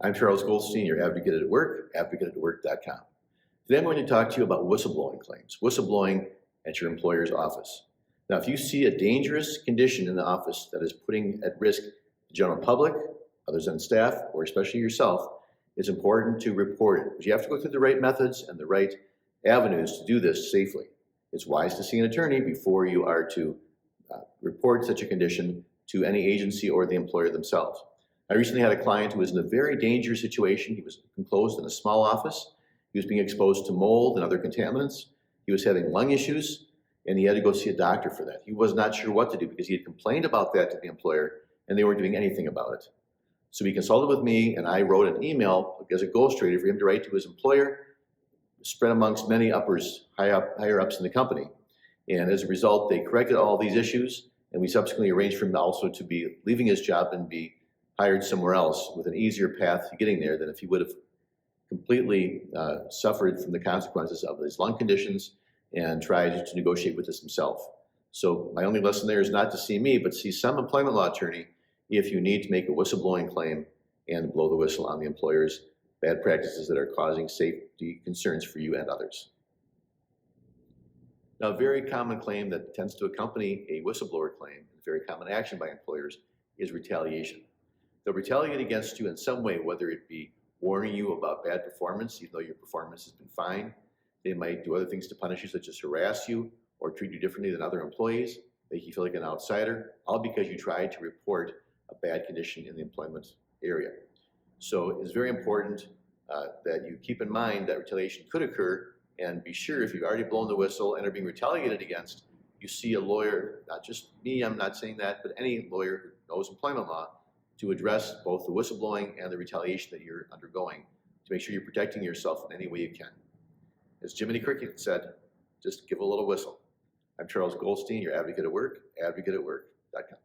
I'm Charles Goldstein, your advocate at work, advocateatwork.com. Today I'm going to talk to you about whistleblowing claims, whistleblowing at your employer's office. Now, if you see a dangerous condition in the office that is putting at risk the general public, others on staff, or especially yourself, it's important to report it. But you have to go through the right methods and the right avenues to do this safely. It's wise to see an attorney before you are to report such a condition to any agency or the employer themselves. I recently had a client who was in a very dangerous situation. He was enclosed in a small office. He was being exposed to mold and other contaminants. He was having lung issues, and he had to go see a doctor for that. He was not sure what to do because he had complained about that to the employer, and they weren't doing anything about it. So he consulted with me, and I wrote an email as a ghostwriter for him to write to his employer, spread amongst many higher ups in the company. And as a result, they corrected all these issues, and we subsequently arranged for him also to be leaving his job and be hired somewhere else with an easier path to getting there than if he would have completely suffered from the consequences of his lung conditions and tried to negotiate with this himself. So my only lesson there is not to see me, but see some employment law attorney if you need to make a whistleblowing claim and blow the whistle on the employer's bad practices that are causing safety concerns for you and others. Now, a very common claim that tends to accompany a whistleblower claim, a very common action by employers, is retaliation. They'll retaliate against you in some way, whether it be warning you about bad performance, even though your performance has been fine. They might do other things to punish you, such as harass you or treat you differently than other employees, make you feel like an outsider, all because you tried to report a bad condition in the employment area. So it's very important that you keep in mind that retaliation could occur, and be sure if you've already blown the whistle and are being retaliated against, you see a lawyer, not just me, I'm not saying that, but any lawyer who knows employment law, to address both the whistleblowing and the retaliation that you're undergoing to make sure you're protecting yourself in any way you can. As Jiminy Cricket said, just give a little whistle. I'm Charles Goldstein, your advocate at work, advocateatwork.com.